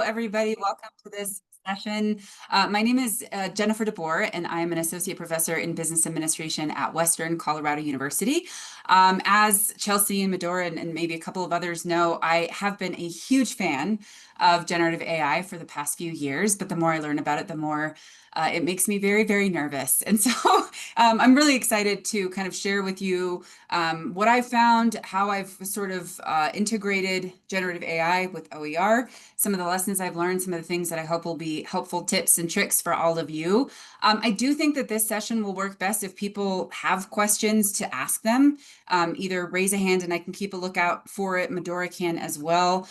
Everybody. Welcome to this session. My name is Jennifer DeBoer, and I am an associate professor in business administration at Western Colorado University. As Chelsea and Medora and maybe a couple of others know, I have been a huge fan of generative AI for the past few years, but the more I learn about it, the more it makes me very, very nervous. And so I'm really excited to kind of share with you what I've found, how I've sort of integrated generative AI with OER, some of the lessons I've learned, some of the things that I hope will be helpful tips and tricks for all of you. I do think that this session will work best if people have questions to ask them. Either raise a hand and I can keep a lookout for it. Medora can as well,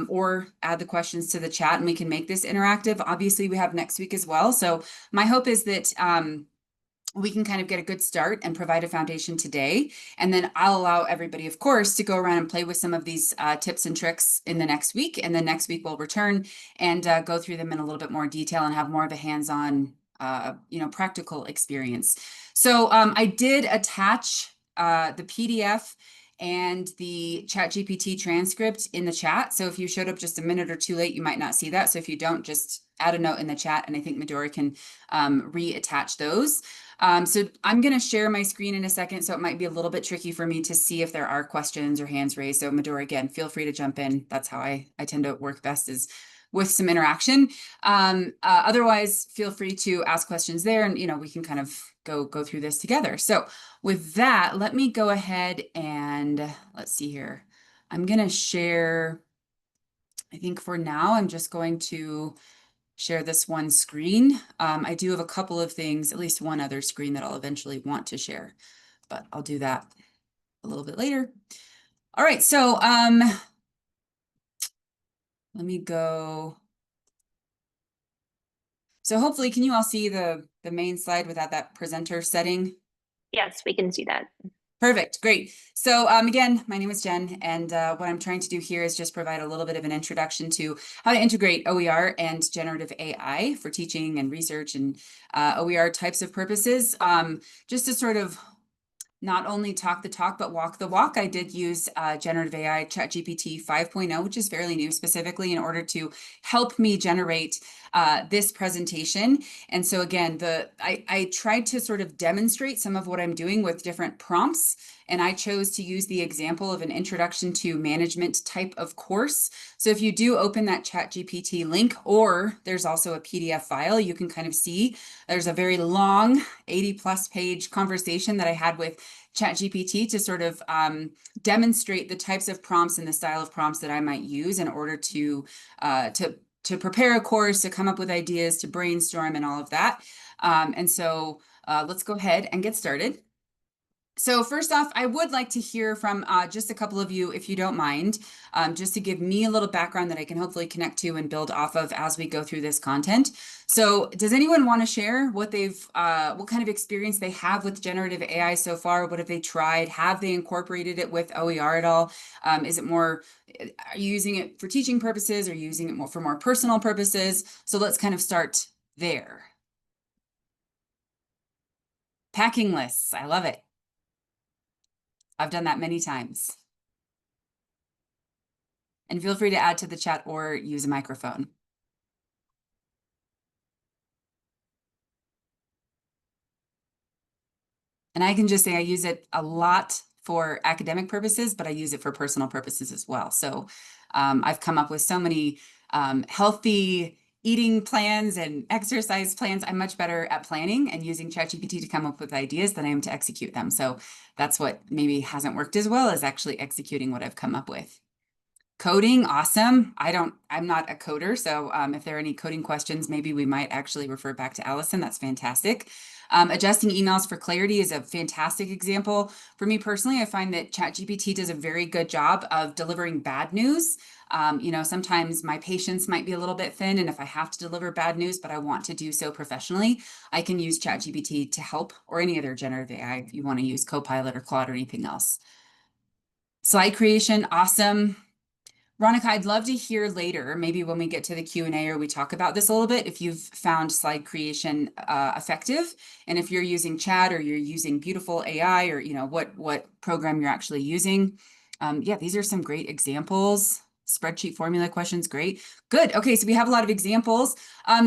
or add the questions to the chat and we can make this interactive. Obviously, we have next week as well. So my hope is that we can kind of get a good start and provide a foundation today. And then I'll allow everybody, of course, to go around and play with some of these tips and tricks in the next week. And then next week we'll return and go through them in a little bit more detail and have more of a hands-on, practical experience. So I did attach the PDF and the ChatGPT transcript in the chat. So if you showed up just a minute or two late, you might not see that. So if you don't, just add a note in the chat, and I think Medora can reattach those. So I'm going to share my screen in a second, so it might be a little bit tricky for me to see if there are questions or hands raised. So Medora, again, feel free to jump in. That's how I tend to work best, is with some interaction. Otherwise, feel free to ask questions there, and we can kind of go through this together. So with that, let me go ahead and let's see here. I'm going to share, I think for now, I'm just going to share this one screen. I do have a couple of things, at least one other screen that I'll eventually want to share, but I'll do that a little bit later. All right, so let me go. So hopefully, can you all see the main slide without that presenter setting? Yes, we can see that. Perfect, great. So again, my name is Jen, and what I'm trying to do here is just provide a little bit of an introduction to how to integrate OER and generative AI for teaching and research and OER types of purposes. Just to sort of not only talk the talk, but walk the walk. I did use generative AI ChatGPT 5.0, which is fairly new, specifically in order to help me generate this presentation. And so again, I tried to sort of demonstrate some of what I'm doing with different prompts. And I chose to use the example of an introduction to management type of course. So if you do open that ChatGPT link, or there's also a PDF file, you can kind of see there's a very long 80+ page conversation that I had with ChatGPT to sort of demonstrate the types of prompts and the style of prompts that I might use in order to prepare a course, to come up with ideas, to brainstorm and all of that. And so let's go ahead and get started. So first off, I would like to hear from just a couple of you, if you don't mind, just to give me a little background that I can hopefully connect to and build off of as we go through this content. So does anyone want to share what kind of experience they have with generative AI so far? What have they tried? Have they incorporated it with OER at all? Is it more, are you using it for teaching purposes? Or are you using it more for more personal purposes? So let's kind of start there. Packing lists, I love it. I've done that many times. And feel free to add to the chat or use a microphone. And I can just say I use it a lot for academic purposes, but I use it for personal purposes as well. So I've come up with so many healthy eating plans and exercise plans. I'm much better at planning and using ChatGPT to come up with ideas than I am to execute them. So that's what maybe hasn't worked as well, as actually executing what I've come up with. Coding, awesome. I'm not a coder, so if there are any coding questions, maybe we might actually refer back to Allison. That's fantastic. Adjusting emails for clarity is a fantastic example. For me personally, I find that ChatGPT does a very good job of delivering bad news. Sometimes my patience might be a little bit thin, and if I have to deliver bad news, but I want to do so professionally, I can use ChatGPT to help, or any other generative AI if you want to use Copilot or Claude or anything else. Slide creation, awesome. Veronica, I'd love to hear later, maybe when we get to the Q&A or we talk about this a little bit, if you've found slide creation effective, and if you're using chat or you're using beautiful AI, or what program you're actually using. Yeah, these are some great examples. Spreadsheet formula questions, great. Good. Okay, so we have a lot of examples.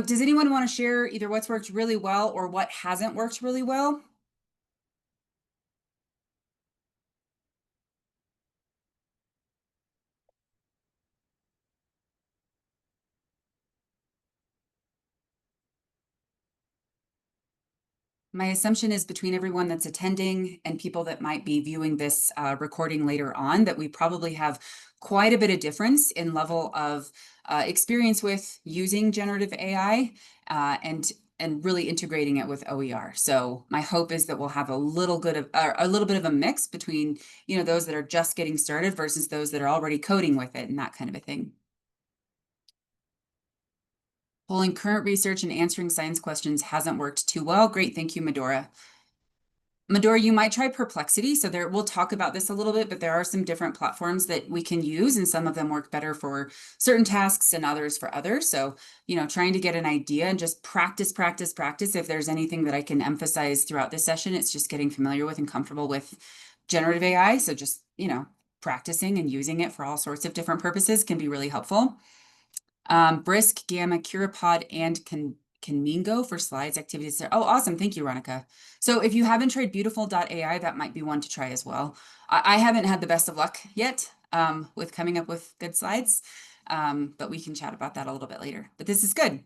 Does anyone want to share either what's worked really well or what hasn't worked really well? My assumption is between everyone that's attending and people that might be viewing this recording later on, that we probably have quite a bit of difference in level of experience with using generative AI and really integrating it with OER. So my hope is that we'll have a little bit of a mix between, you know, those that are just getting started versus those that are already coding with it and that kind of a thing. Pulling current research and answering science questions hasn't worked too well. Great, thank you, Medora. Medora, you might try Perplexity. So there, we'll talk about this a little bit, but there are some different platforms that we can use, and some of them work better for certain tasks and others for others. So, you know, trying to get an idea and just practice, practice, practice. If there's anything that I can emphasize throughout this session, it's just getting familiar with and comfortable with generative AI. So just, you know, practicing and using it for all sorts of different purposes can be really helpful. Brisk, Gamma, Curipod, and Conmingo for slides, activities. Oh, awesome. Thank you, Ronica. So if you haven't tried Beautiful.ai, that might be one to try as well. I haven't had the best of luck yet with coming up with good slides, but we can chat about that a little bit later. But this is good.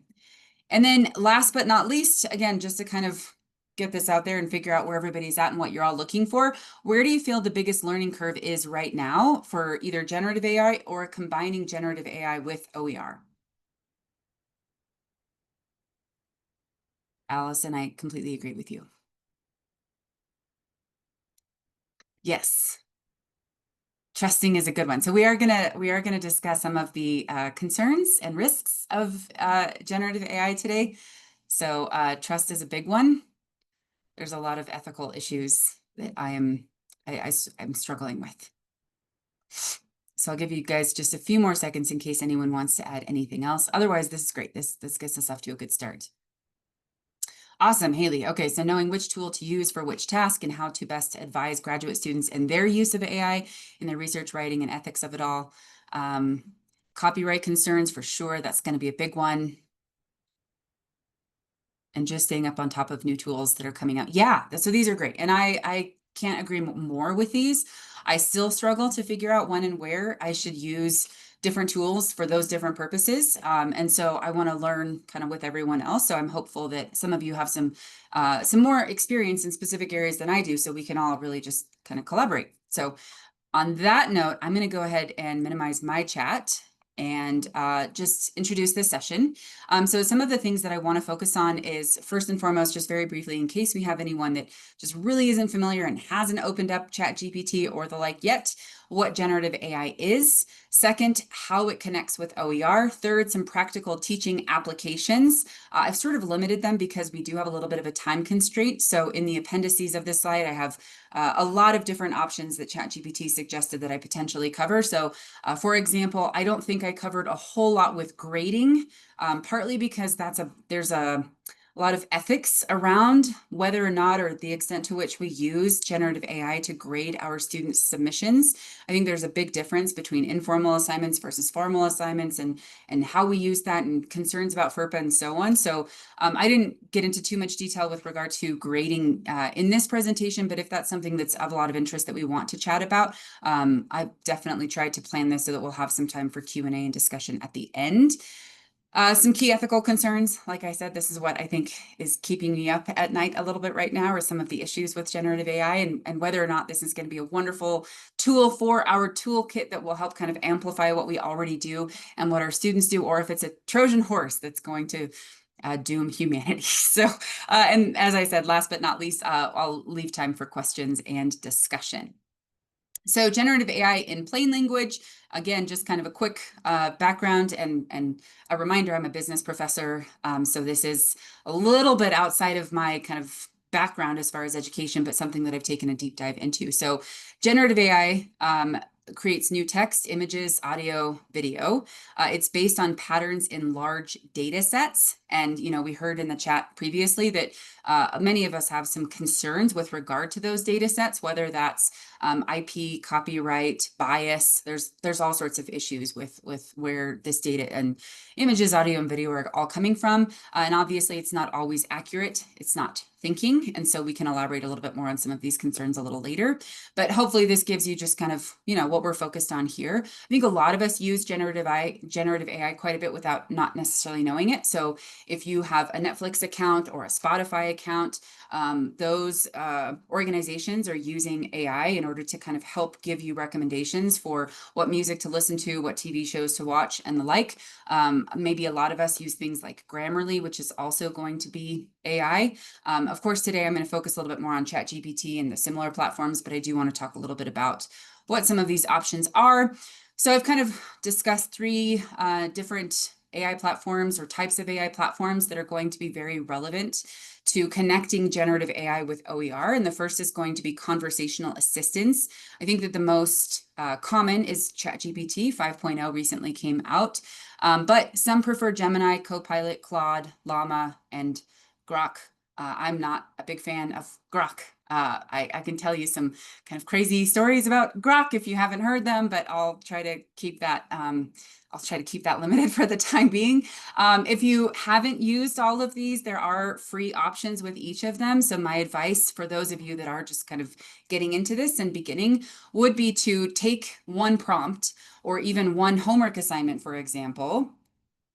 And then last but not least, again, just to kind of get this out there and figure out where everybody's at and what you're all looking for, where do you feel the biggest learning curve is right now for either generative AI or combining generative AI with OER? Allison, I completely agree with you. Yes. Trusting is a good one. So we are gonna discuss some of the concerns and risks of generative AI today. So trust is a big one. There's a lot of ethical issues that I'm struggling with. So I'll give you guys just a few more seconds in case anyone wants to add anything else. Otherwise, this is great. This gets us off to a good start. Awesome, Haley. Okay, so knowing which tool to use for which task and how to best advise graduate students in their use of AI in their research writing and ethics of it all. Copyright concerns for sure, that's going to be a big one. And just staying up on top of new tools that are coming out. Yeah, so these are great. And I can't agree more with these. I still struggle to figure out when and where I should use different tools for those different purposes. And so I want to learn kind of with everyone else. So I'm hopeful that some of you have some more experience in specific areas than I do, so we can all really just kind of collaborate. So on that note, I'm going to go ahead and minimize my chat and just introduce this session. So some of the things that I want to focus on is, first and foremost, just very briefly, in case we have anyone that just really isn't familiar and hasn't opened up ChatGPT or the like yet, what generative AI is. Second, how it connects with OER. Third, some practical teaching applications. I've sort of limited them because we do have a little bit of a time constraint. So in the appendices of this slide, I have a lot of different options that ChatGPT suggested that I potentially cover. So for example, I don't think I covered a whole lot with grading, partly because there's a lot of ethics around whether or not, or the extent to which we use generative AI to grade our students' submissions. I think there's a big difference between informal assignments versus formal assignments, and how we use that, and concerns about FERPA and so on. So I didn't get into too much detail with regard to grading in this presentation, but if that's something that's of a lot of interest that we want to chat about, I've definitely tried to plan this so that we'll have some time for Q&A and discussion at the end. Some key ethical concerns. Like I said, this is what I think is keeping me up at night a little bit right now, are some of the issues with generative AI, and whether or not this is going to be a wonderful tool for our toolkit that will help kind of amplify what we already do and what our students do, or if it's a Trojan horse that's going to doom humanity. So, and as I said, last but not least, I'll leave time for questions and discussion. So generative AI in plain language, again, just kind of a quick background and a reminder, I'm a business professor. So this is a little bit outside of my kind of background as far as education, but something that I've taken a deep dive into. So generative AI, creates new text, images, audio, video. It's based on patterns in large data sets. And, we heard in the chat previously that many of us have some concerns with regard to those data sets, whether that's IP, copyright, bias. There's all sorts of issues with where this data and images, audio, and video are all coming from. And obviously, it's not always accurate. It's not thinking. And so we can elaborate a little bit more on some of these concerns a little later. But hopefully this gives you just kind of, what we're focused on here. I think a lot of us use generative AI quite a bit without not necessarily knowing it. So if you have a Netflix account or a Spotify account, those organizations are using AI in order to kind of help give you recommendations for what music to listen to, what TV shows to watch, and the like. Maybe a lot of us use things like Grammarly, which is also going to be AI. Of course, today I'm going to focus a little bit more on ChatGPT and the similar platforms, but I do want to talk a little bit about what some of these options are. So I've kind of discussed three different AI platforms or types of AI platforms that are going to be very relevant to connecting generative AI with OER. And the first is going to be conversational assistance. I think that the most common is ChatGPT 5.0 recently came out, but some prefer Gemini, Copilot, Claude, Llama, and Grok. I'm not a big fan of Grok. I can tell you some kind of crazy stories about Grok if you haven't heard them, but I'll try to keep that limited for the time being. If you haven't used all of these, there are free options with each of them. So my advice for those of you that are just kind of getting into this and beginning would be to take one prompt or even one homework assignment, for example,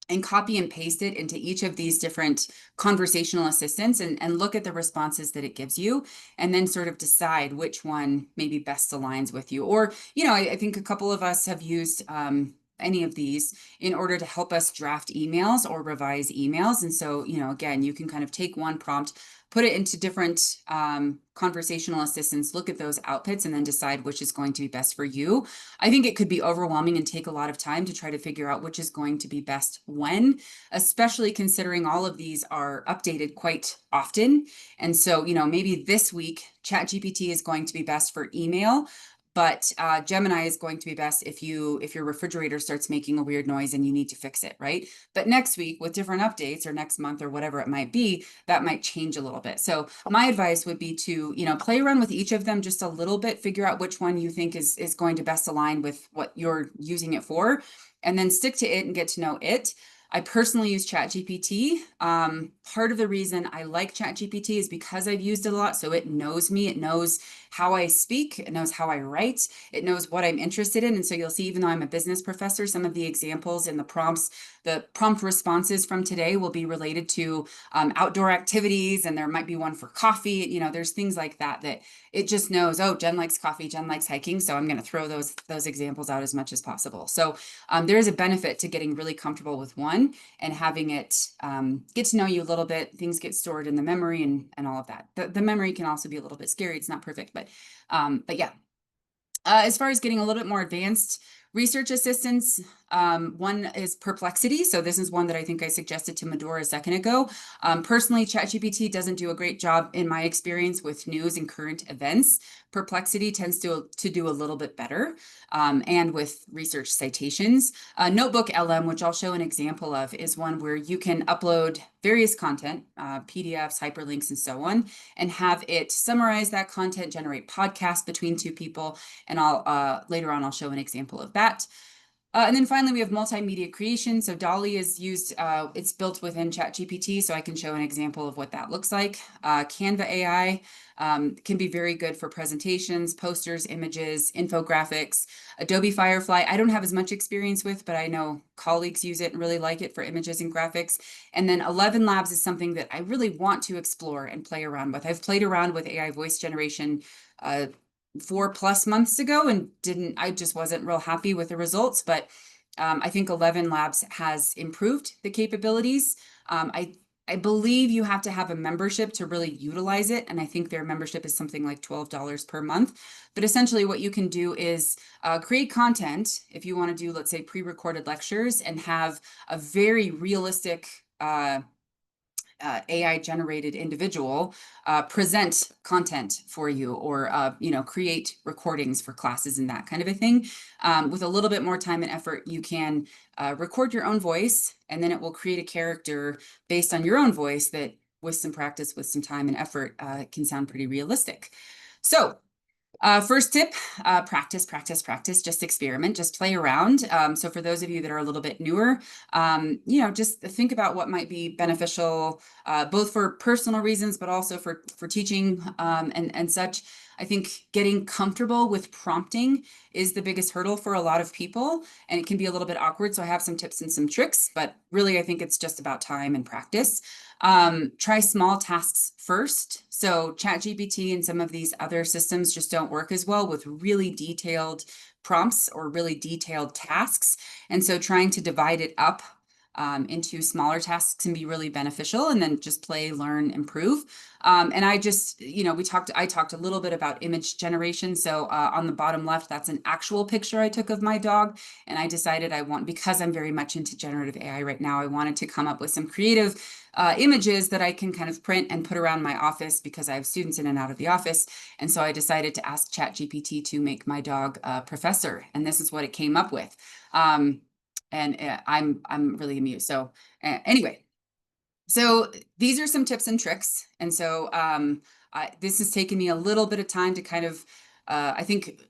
and copy and paste it into each of these different conversational assistants and look at the responses that it gives you, and then sort of decide which one maybe best aligns with you. Or, I think a couple of us have used any of these in order to help us draft emails or revise emails. And so, again, you can kind of take one prompt, put it into different conversational assistants, look at those outputs, and then decide which is going to be best for you. I think it could be overwhelming and take a lot of time to try to figure out which is going to be best when, especially considering all of these are updated quite often. And so, maybe this week, ChatGPT is going to be best for email, but Gemini is going to be best if your refrigerator starts making a weird noise and you need to fix it, right? But next week with different updates, or next month, or whatever it might be, that might change a little bit. So my advice would be to, play around with each of them just a little bit, figure out which one you think is going to best align with what you're using it for, and then stick to it and get to know it. I personally use ChatGPT. Part of the reason I like ChatGPT is because I've used it a lot. So it knows me, it knows how I speak, it knows how I write, it knows what I'm interested in. And so you'll see, even though I'm a business professor, some of the examples in the prompts, the prompt responses from today will be related to outdoor activities, and there might be one for coffee. There's things like that it just knows, oh, Jen likes coffee, Jen likes hiking. So I'm going to throw those examples out as much as possible. So there is a benefit to getting really comfortable with one and having it get to know you a little bit. Things get stored in the memory and all of that. The memory can also be a little bit scary. It's not perfect, but yeah. As far as getting a little bit more advanced research assistance, one is Perplexity. So this is one that I think I suggested to Medora a second ago. Personally, ChatGPT doesn't do a great job, in my experience, with news and current events. Perplexity tends to do a little bit better, and with research citations. Notebook LM, which I'll show an example of, is one where you can upload various content, PDFs, hyperlinks, and so on, and have it summarize that content, generate podcasts between two people. And later on, I'll show an example of that. And then finally, we have multimedia creation. So DALL-E is used, it's built within ChatGPT, so I can show an example of what that looks like. Canva AI can be very good for presentations, posters, images, infographics. Adobe Firefly, I don't have as much experience with, but I know colleagues use it and really like it for images and graphics. And then 11 Labs is something that I really want to explore and play around with. I've played around with AI voice generation 4+ months ago and I just wasn't real happy with the results, but I think 11 Labs has improved the capabilities. I believe you have to have a membership to really utilize it, and I think their membership is something like $12 per month. But essentially what you can do is create content if you want to do, let's say, pre-recorded lectures, and have a very realistic AI generated individual present content for you, or create recordings for classes and that kind of a thing. With a little bit more time and effort, you can record your own voice, and then it will create a character based on your own voice that, with some practice, with some time and effort, can sound pretty realistic. So first tip, practice, practice, practice, just experiment, just play around. So for those of you that are a little bit newer, just think about what might be beneficial, both for personal reasons, but also for teaching and such. I think getting comfortable with prompting is the biggest hurdle for a lot of people, and it can be a little bit awkward. So I have some tips and some tricks, but really I think it's just about time and practice. Try small tasks first. So ChatGPT and some of these other systems just don't work as well with really detailed prompts or really detailed tasks. And so trying to divide it up into smaller tasks can be really beneficial, and then just play, learn, improve. And I just, I talked a little bit about image generation. So on the bottom left, that's an actual picture I took of my dog. And I decided because I'm very much into generative AI right now, I wanted to come up with some creative images that I can kind of print and put around my office, because I have students in and out of the office. And so I decided to ask ChatGPT to make my dog a professor. And this is what it came up with. I'm really amused. So anyway, so these are some tips and tricks. And so this has taken me a little bit of time to kind of, I think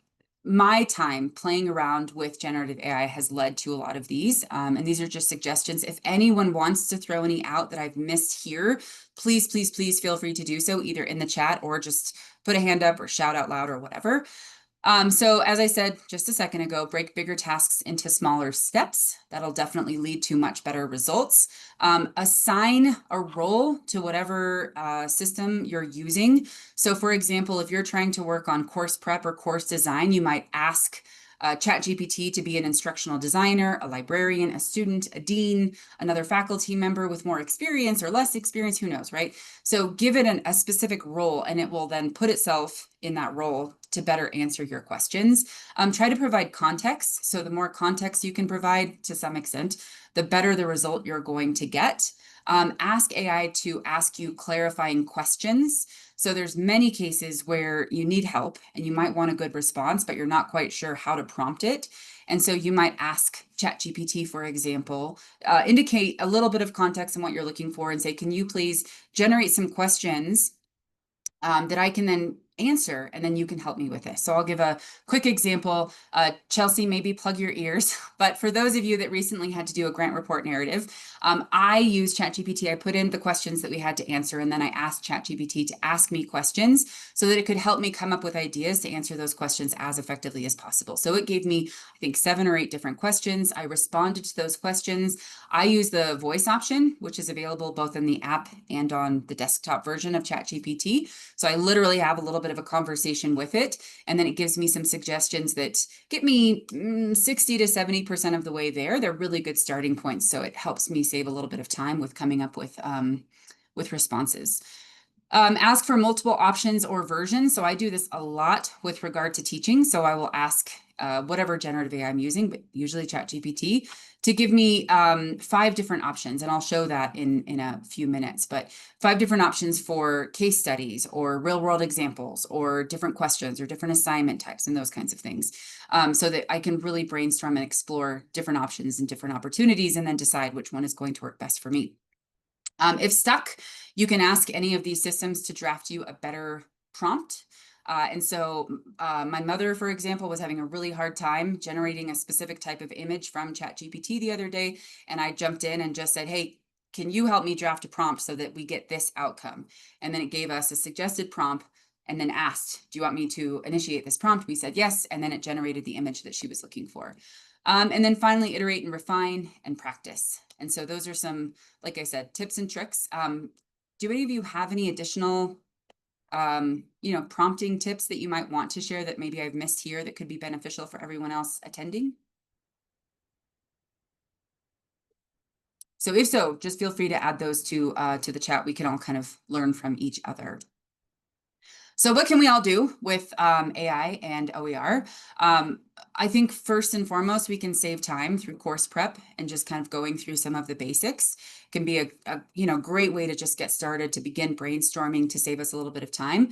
my time playing around with generative AI has led to a lot of these. And these are just suggestions. If anyone wants to throw any out that I've missed here, please, please, please feel free to do so, either in the chat or just put a hand up or shout out loud or whatever. So as I said just a second ago, break bigger tasks into smaller steps. That'll definitely lead to much better results. Assign a role to whatever system you're using. So for example, if you're trying to work on course prep or course design, you might ask ChatGPT to be an instructional designer, a librarian, a student, a dean, another faculty member with more experience or less experience, who knows, right? So give it a specific role, and it will then put itself in that role to better answer your questions. Try to provide context. So the more context you can provide, to some extent, the better the result you're going to get. Ask AI to ask you clarifying questions. So there's many cases where you need help and you might want a good response, but you're not quite sure how to prompt it. And so you might ask ChatGPT, for example, indicate a little bit of context on what you're looking for and say, can you please generate some questions that I can then answer, and then you can help me with this. So I'll give a quick example. Chelsea, maybe plug your ears, but for those of you that recently had to do a grant report narrative, I used ChatGPT. I put in the questions that we had to answer, and then I asked ChatGPT to ask me questions so that it could help me come up with ideas to answer those questions as effectively as possible. So it gave me, I think, 7 or 8 different questions. I responded to those questions. I use the voice option, which is available both in the app and on the desktop version of ChatGPT. So I literally have a little bit of a conversation with it, and then it gives me some suggestions that get me 60 to 70% of the way there. They're really good starting points, so it helps me save a little bit of time with coming up with responses. Ask for multiple options or versions. So I do this a lot with regard to teaching. So I will ask whatever generative AI I'm using, but usually ChatGPT, to give me 5 different options. And I'll show that in a few minutes, but 5 different options for case studies or real world examples or different questions or different assignment types and those kinds of things, so that I can really brainstorm and explore different options and different opportunities, and then decide which one is going to work best for me. If stuck, you can ask any of these systems to draft you a better prompt. And so my mother, for example, was having a really hard time generating a specific type of image from ChatGPT the other day. And I jumped in and just said, hey, can you help me draft a prompt so that we get this outcome? And then it gave us a suggested prompt and then asked, do you want me to initiate this prompt? We said yes, and then it generated the image that she was looking for. And then finally, iterate and refine and practice. And so those are some, like I said, tips and tricks. Do any of you have any additional, prompting tips that you might want to share that maybe I've missed here that could be beneficial for everyone else attending? So if so, just feel free to add those to the chat. We can all kind of learn from each other. So what can we all do with AI and OER? I think first and foremost, we can save time through course prep and just kind of going through some of the basics can be a great way to just get started, to begin brainstorming, to save us a little bit of time.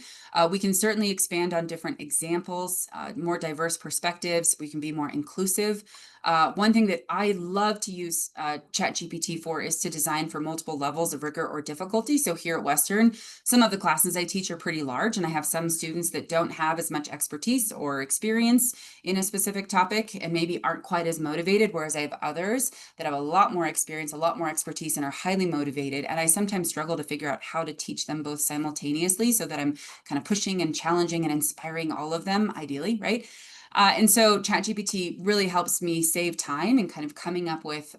We can certainly expand on different examples, more diverse perspectives. We can be more inclusive. One thing that I love to use ChatGPT for is to design for multiple levels of rigor or difficulty. So here at Western, some of the classes I teach are pretty large, and I have some students that don't have as much expertise or experience in a specific topic and maybe aren't quite as motivated, whereas I have others that have a lot more experience, a lot more expertise, and are highly motivated. And I sometimes struggle to figure out how to teach them both simultaneously so that I'm kind of pushing and challenging and inspiring all of them, ideally, right? And so ChatGPT really helps me save time and kind of coming up with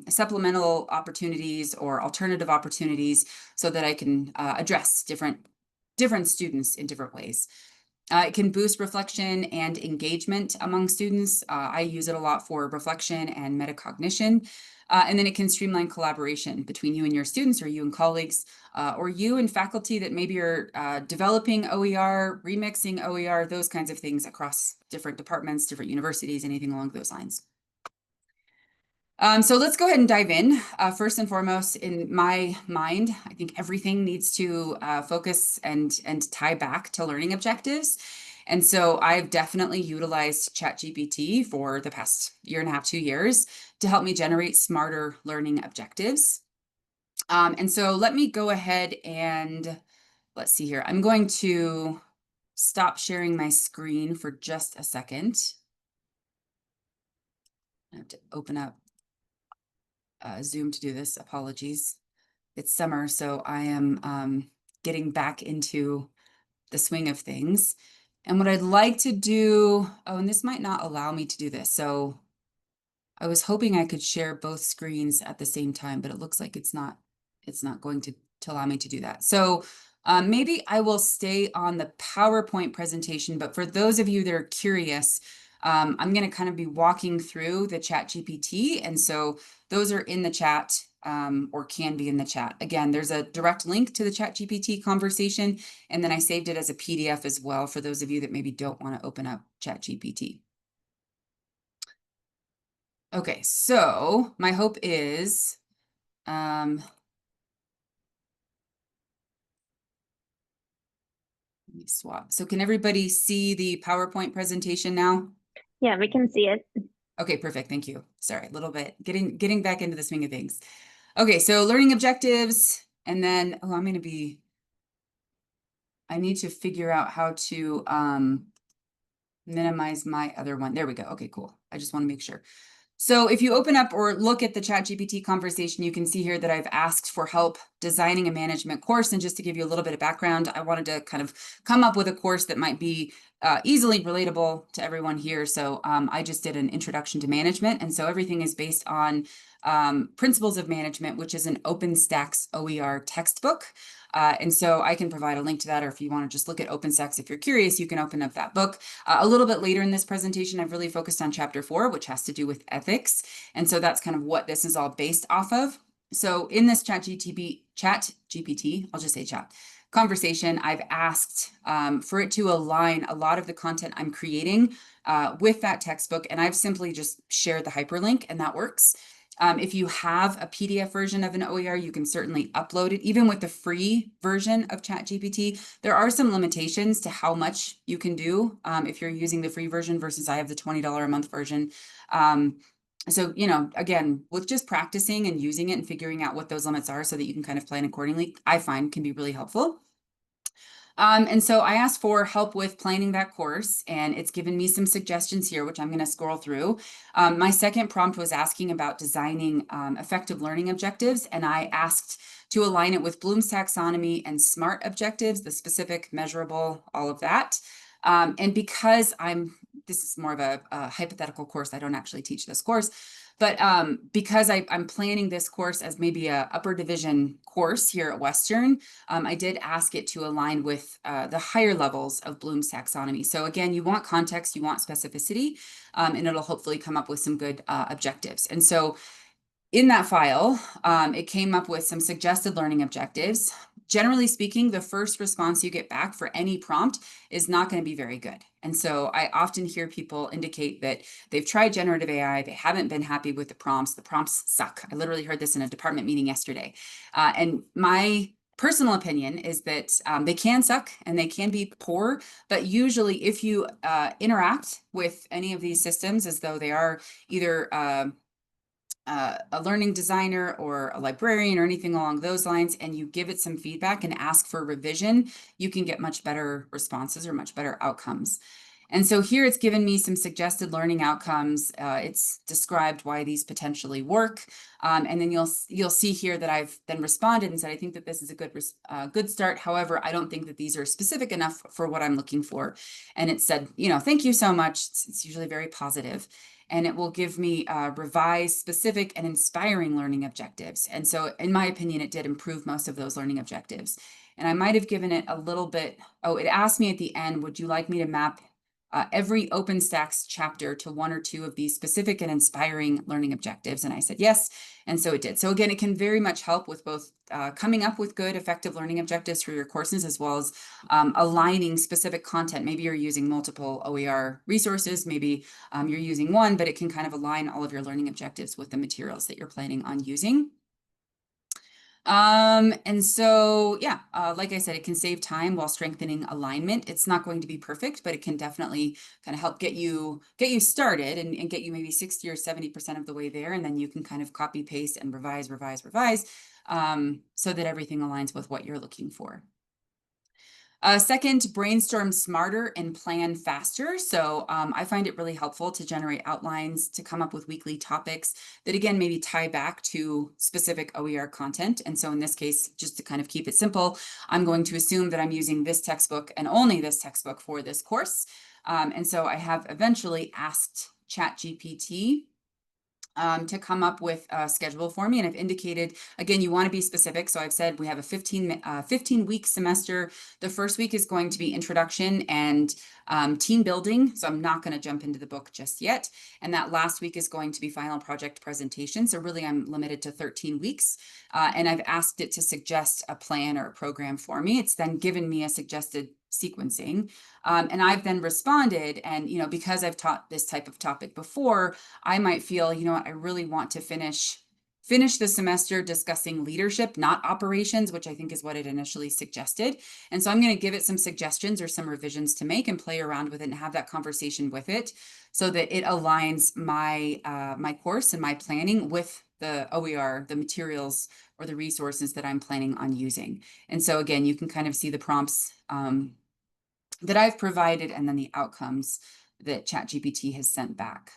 supplemental opportunities or alternative opportunities so that I can address different students in different ways. It can boost reflection and engagement among students. I use it a lot for reflection and metacognition. And then it can streamline collaboration between you and your students, or you and colleagues, or you and faculty that maybe are developing OER, remixing OER, those kinds of things across different departments, different universities, anything along those lines. So let's go ahead and dive in. First and foremost, in my mind, I think everything needs to focus and tie back to learning objectives. And so I've definitely utilized ChatGPT for the past year and a half, 2 years to help me generate smarter learning objectives. And so let me go ahead and let's see here. I'm going to stop sharing my screen for just a second. I have to open up Zoom to do this. Apologies. It's summer, so I am getting back into the swing of things. And what I'd like to do, oh, and this might not allow me to do this. So I was hoping I could share both screens at the same time, but it looks like it's not going to allow me to do that. So maybe I will stay on the PowerPoint presentation, but for those of you that are curious, I'm going to kind of be walking through the ChatGPT. And so those are in the chat or can be in the chat. Again, there's a direct link to the ChatGPT conversation, and then I saved it as a PDF as well for those of you that maybe don't want to open up ChatGPT. Okay, so my hope is, let me swap. So can everybody see the PowerPoint presentation now? Yeah, we can see it. Okay, perfect. Thank you. Sorry, a little bit getting back into the swing of things. Okay, so learning objectives, and then I need to figure out how to minimize my other one. There we go. Okay, cool. I just want to make sure. So if you open up or look at the ChatGPT conversation, you can see here that I've asked for help designing a management course. And just to give you a little bit of background, I wanted to kind of come up with a course that might be easily relatable to everyone here. So I just did an introduction to management. And so everything is based on Principles of Management, which is an OpenStax OER textbook. And so I can provide a link to that, or if you want to just look at OpenStax, if you're curious, you can open up that book. A little bit later in this presentation, I've really focused on chapter 4, which has to do with ethics. And so that's kind of what this is all based off of. So in this chat GPT, I'll just say chat conversation, I've asked for it to align a lot of the content I'm creating with that textbook. And I've simply just shared the hyperlink, and that works. If you have a PDF version of an OER, you can certainly upload it. Even with the free version of ChatGPT, there are some limitations to how much you can do if you're using the free version versus I have the $20 a month version. So, again, with just practicing and using it and figuring out what those limits are so that you can kind of plan accordingly, I find can be really helpful. And so I asked for help with planning that course, and it's given me some suggestions here, which I'm going to scroll through. My second prompt was asking about designing effective learning objectives, and I asked to align it with Bloom's taxonomy and SMART objectives, the specific, measurable, all of that. And because this is more of a hypothetical course, I don't actually teach this course, but because I'm planning this course as maybe a upper division course here at Western, I did ask it to align with the higher levels of Bloom's taxonomy. So again, you want context, you want specificity, and it'll hopefully come up with some good objectives. And so in that file, it came up with some suggested learning objectives. Generally speaking, the first response you get back for any prompt is not going to be very good. And so I often hear people indicate that they've tried generative AI, they haven't been happy with the prompts suck. I literally heard this in a department meeting yesterday. And my personal opinion is that they can suck and they can be poor, but usually if you interact with any of these systems as though they are either a learning designer or a librarian or anything along those lines, and you give it some feedback and ask for revision, you can get much better responses or much better outcomes. And so here it's given me some suggested learning outcomes. It's described why these potentially work. And then you'll see here that I've then responded and said, I think that this is a good start. However, I don't think that these are specific enough for what I'm looking for. And it said, thank you so much. It's usually very positive. And it will give me revised, specific, and inspiring learning objectives. And so in my opinion, it did improve most of those learning objectives. And I might have given it a little bit, it asked me at the end, would you like me to map every OpenStax chapter to one or two of these specific and inspiring learning objectives? And I said yes, and so it did. So again, it can very much help with both coming up with good, effective learning objectives for your courses, as well as aligning specific content. Maybe you're using multiple OER resources, maybe you're using one, but it can kind of align all of your learning objectives with the materials that you're planning on using. And so, yeah, like I said, it can save time while strengthening alignment. It's not going to be perfect, but it can definitely kind of help get you started and get you maybe 60 or 70% of the way there. And then you can kind of copy, paste, and revise, so that everything aligns with what you're looking for. Second, brainstorm smarter and plan faster. So I find it really helpful to generate outlines, to come up with weekly topics that, again, maybe tie back to specific OER content. And so in this case, just to kind of keep it simple, I'm going to assume that I'm using this textbook and only this textbook for this course. And so I have eventually asked ChatGPT to come up with a schedule for me. And I've indicated, again, you want to be specific. So I've said we have a 15-week semester. The first week is going to be introduction and team building. So I'm not going to jump into the book just yet. And that last week is going to be final project presentation. So really I'm limited to 13 weeks. And I've asked it to suggest a plan or a program for me. It's then given me a suggested sequencing. And I've then responded, and, because I've taught this type of topic before, I might feel, I really want to finish the semester discussing leadership, not operations, which I think is what it initially suggested. And so I'm going to give it some suggestions or some revisions to make and play around with it and have that conversation with it so that it aligns my my course and my planning with the OER, the materials or the resources that I'm planning on using. And so again, you can kind of see the prompts that I've provided and then the outcomes that ChatGPT has sent back.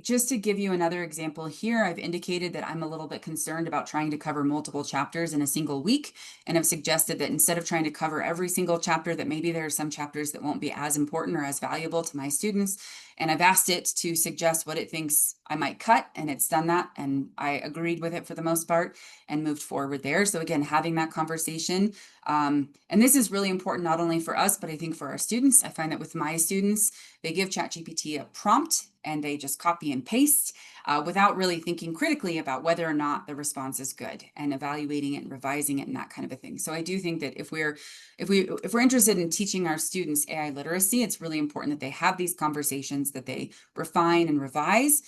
Just to give you another example here, I've indicated that I'm a little bit concerned about trying to cover multiple chapters in a single week, and have suggested that instead of trying to cover every single chapter, that maybe there are some chapters that won't be as important or as valuable to my students. And I've asked it to suggest what it thinks I might cut, and it's done that. And I agreed with it for the most part and moved forward there. So again, having that conversation. And this is really important, not only for us, but I think for our students. I find that with my students, they give ChatGPT a prompt and they just copy and paste without really thinking critically about whether or not the response is good and evaluating it and revising it and that kind of a thing. So I do think that if we're interested in teaching our students AI literacy, it's really important that they have these conversations, that they refine and revise,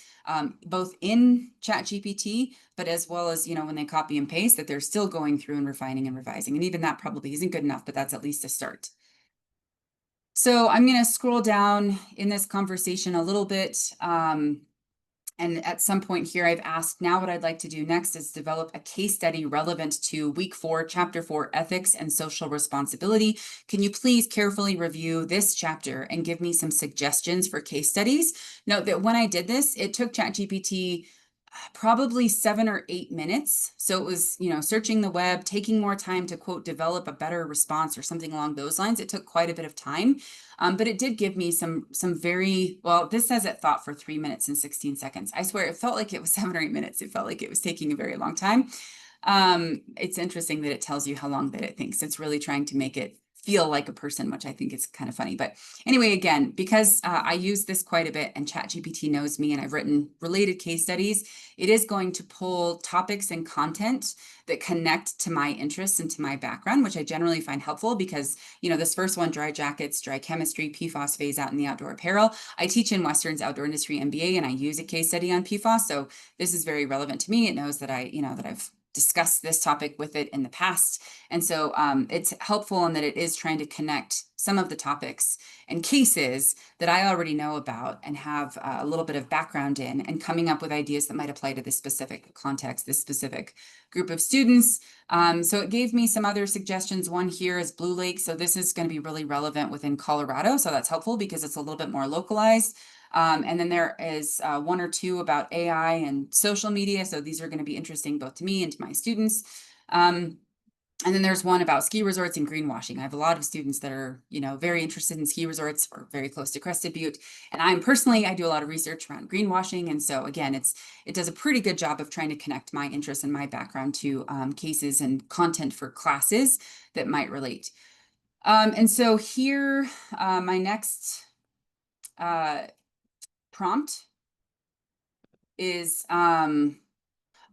both in ChatGPT, but as well as, when they copy and paste, that they're still going through and refining and revising. And even that probably isn't good enough, but that's at least a start. So I'm going to scroll down in this conversation a little bit. And at some point here, I've asked, now what I'd like to do next is develop a case study relevant to week 4, chapter 4, ethics and social responsibility. Can you please carefully review this chapter and give me some suggestions for case studies? Note that when I did this, it took ChatGPT probably 7 or 8 minutes. So it was, searching the web, taking more time to, quote, develop a better response or something along those lines. It took quite a bit of time, but it did give me some very, well, this says it thought for 3 minutes and 16 seconds. I swear it felt like it was 7 or 8 minutes. It felt like it was taking a very long time. It's interesting that it tells you how long that it thinks. It's really trying to make it feel like a person, which I think is kind of funny. But anyway, again, because I use this quite a bit and ChatGPT knows me and I've written related case studies, it is going to pull topics and content that connect to my interests and to my background, which I generally find helpful because, you know, this first one, dry jackets, dry chemistry, PFAS phase out in the outdoor apparel. I teach in Western's outdoor industry MBA and I use a case study on PFAS. So this is very relevant to me. It knows that that I've discussed this topic with it in the past. And so it's helpful in that it is trying to connect some of the topics and cases that I already know about and have a little bit of background in, and coming up with ideas that might apply to this specific context, this specific group of students. So it gave me some other suggestions. One here is Blue Lake. So this is going to be really relevant within Colorado. So that's helpful because it's a little bit more localized. And then there is one or two about AI and social media. So these are going to be interesting both to me and to my students. And then there's one about ski resorts and greenwashing. I have a lot of students that are, very interested in ski resorts or very close to Crested Butte. And I do a lot of research around greenwashing. And so again, it does a pretty good job of trying to connect my interests and my background to cases and content for classes that might relate. And so here, my next prompt is,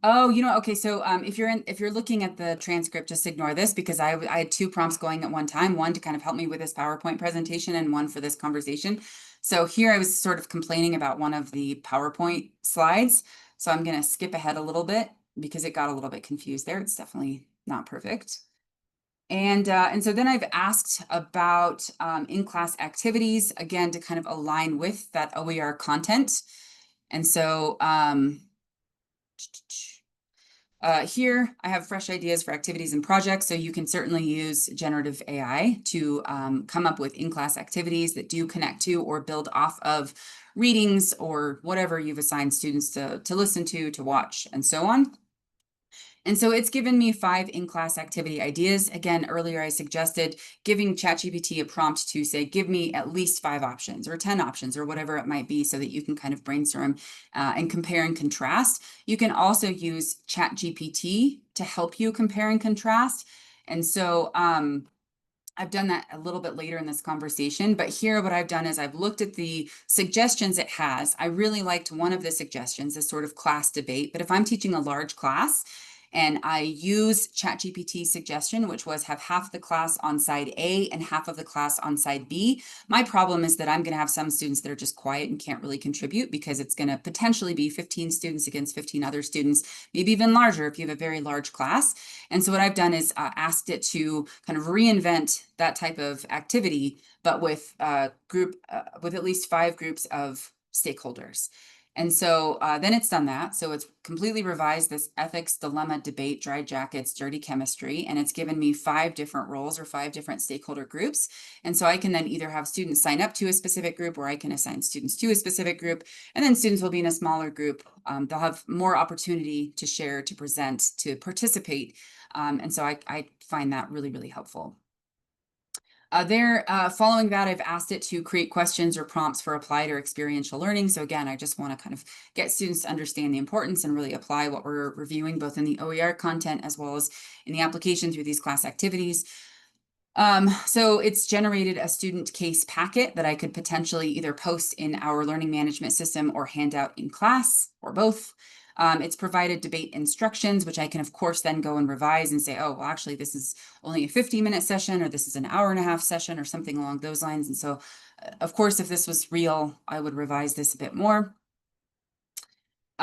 okay. So if you're looking at the transcript, just ignore this because I had two prompts going at one time, one to kind of help me with this PowerPoint presentation and one for this conversation. So here I was sort of complaining about one of the PowerPoint slides. So I'm going to skip ahead a little bit because it got a little bit confused there. It's definitely not perfect. And so then I've asked about in-class activities, again, to kind of align with that OER content. And so here I have fresh ideas for activities and projects. So you can certainly use generative AI to come up with in-class activities that do connect to or build off of readings or whatever you've assigned students to listen to watch, and so on. And so it's given me 5 in-class activity ideas. Again, earlier I suggested giving ChatGPT a prompt to say, give me at least 5 options or 10 options or whatever it might be so that you can kind of brainstorm and compare and contrast. You can also use ChatGPT to help you compare and contrast. And so I've done that a little bit later in this conversation, but here what I've done is I've looked at the suggestions it has. I really liked one of the suggestions, this sort of class debate, but if I'm teaching a large class, and I use ChatGPT's suggestion, which was have half the class on side A and half of the class on side B. My problem is that I'm going to have some students that are just quiet and can't really contribute because it's going to potentially be 15 students against 15 other students, maybe even larger if you have a very large class. And so what I've done is asked it to kind of reinvent that type of activity, but with with at least 5 groups of stakeholders. And so then it's done that. So it's completely revised this ethics, dilemma, debate, dry jackets, dirty chemistry, and it's given me 5 different roles or 5 different stakeholder groups. And so I can then either have students sign up to a specific group or I can assign students to a specific group. And then students will be in a smaller group. They'll have more opportunity to share, to present, to participate. And so I find that really, really helpful. Following that, I've asked it to create questions or prompts for applied or experiential learning. So again, I just want to kind of get students to understand the importance and really apply what we're reviewing, both in the OER content as well as in the application through these class activities. So it's generated a student case packet that I could potentially either post in our learning management system or hand out in class or both. It's provided debate instructions, which I can, of course, then go and revise and say, oh, well, actually, this is only a 50-minute session, or this is an hour-and-a-half session, or something along those lines. And so, of course, if this was real, I would revise this a bit more.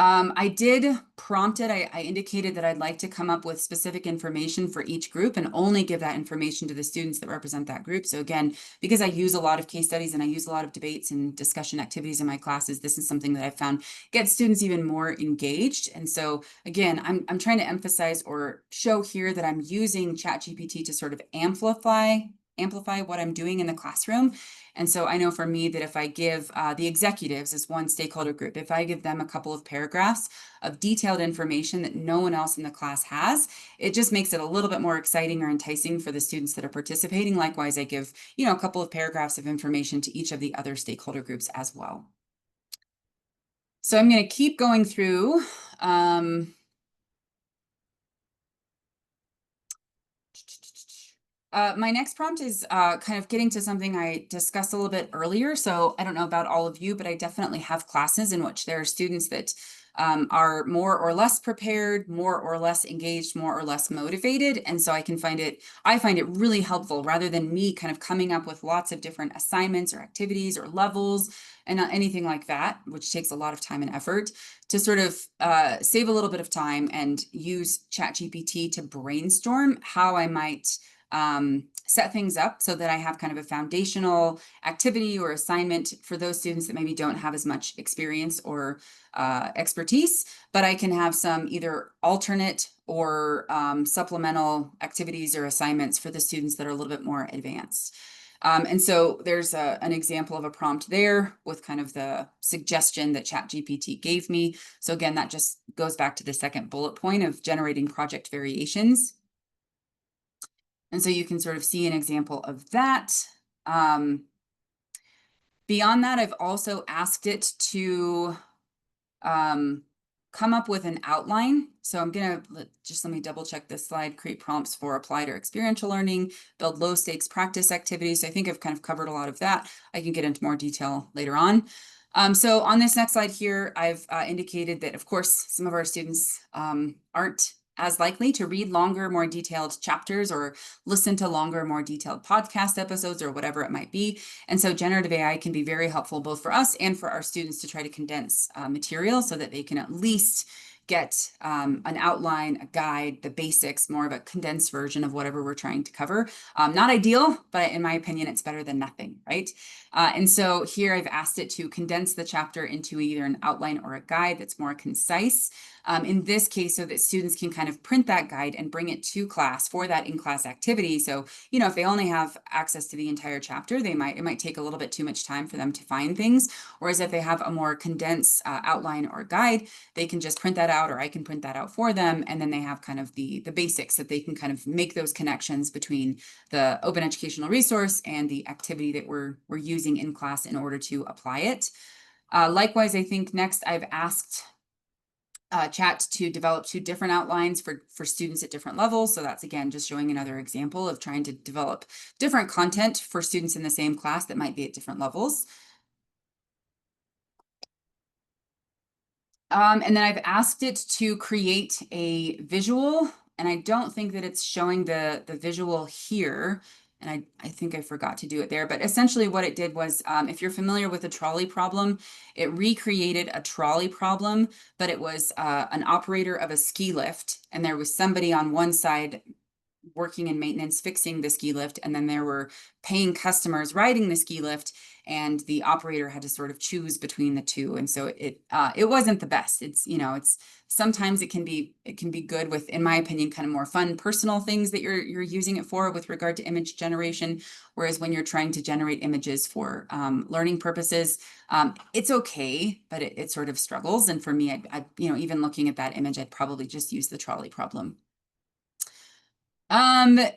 I did prompt it. I indicated that I'd like to come up with specific information for each group and only give that information to the students that represent that group. So again, because I use a lot of case studies and I use a lot of debates and discussion activities in my classes, this is something that I've found gets students even more engaged. And so again, I'm trying to emphasize or show here that I'm using ChatGPT to sort of amplify what I'm doing in the classroom. And so I know for me that if I give the executives as one stakeholder group, if I give them a couple of paragraphs of detailed information that no one else in the class has, it just makes it a little bit more exciting or enticing for the students that are participating. Likewise, I give, a couple of paragraphs of information to each of the other stakeholder groups as well. So I'm going to keep going through. My next prompt is kind of getting to something I discussed a little bit earlier. So I don't know about all of you, but I definitely have classes in which there are students that are more or less prepared, more or less engaged, more or less motivated. And so I find it really helpful rather than me kind of coming up with lots of different assignments or activities or levels and anything like that, which takes a lot of time and effort, to sort of save a little bit of time and use ChatGPT to brainstorm how I might set things up so that I have kind of a foundational activity or assignment for those students that maybe don't have as much experience or expertise, but I can have some either alternate or supplemental activities or assignments for the students that are a little bit more advanced. And so there's an example of a prompt there with kind of the suggestion that ChatGPT gave me. So again, that just goes back to the second bullet point of generating project variations. And so you can sort of see an example of that. Beyond that, I've also asked it to come up with an outline. So I'm gonna let me double check this slide, create prompts for applied or experiential learning, build low stakes practice activities. So I think I've kind of covered a lot of that. I can get into more detail later on. So on this next slide here, I've indicated that, of course, some of our students aren't as likely to read longer, more detailed chapters or listen to longer, more detailed podcast episodes or whatever it might be. And so generative AI can be very helpful both for us and for our students to try to condense material so that they can at least get an outline, a guide, the basics, more of a condensed version of whatever we're trying to cover. Not ideal, but in my opinion, it's better than nothing, right? And so here I've asked it to condense the chapter into either an outline or a guide that's more concise. In this case, so that students can kind of print that guide and bring it to class for that in-class activity. So, you know, if they only have access to the entire chapter, it might take a little bit too much time for them to find things. Whereas if they have a more condensed outline or guide, they can just print that out, or I can print that out for them. And then they have kind of the basics that they can kind of make those connections between the open educational resource and the activity that we're using in class in order to apply it. Likewise, I think next I've asked chat to develop 2 different outlines for students at different levels. So that's, again, just showing another example of trying to develop different content for students in the same class that might be at different levels. And then I've asked it to create a visual, and I don't think that it's showing the visual here. And I think I forgot to do it there, but essentially what it did was, if you're familiar with a trolley problem, it recreated a trolley problem, but it was an operator of a ski lift, and there was somebody on one side working in maintenance, fixing the ski lift, and then there were paying customers riding the ski lift, and the operator had to sort of choose between the two. And so it wasn't the best. It's, you know, it's sometimes it can be good with, in my opinion, kind of more fun personal things that you're using it for with regard to image generation. Whereas when you're trying to generate images for learning purposes, it's okay, but it sort of struggles. And for me, I you know, even looking at that image, I'd probably just use the trolley problem.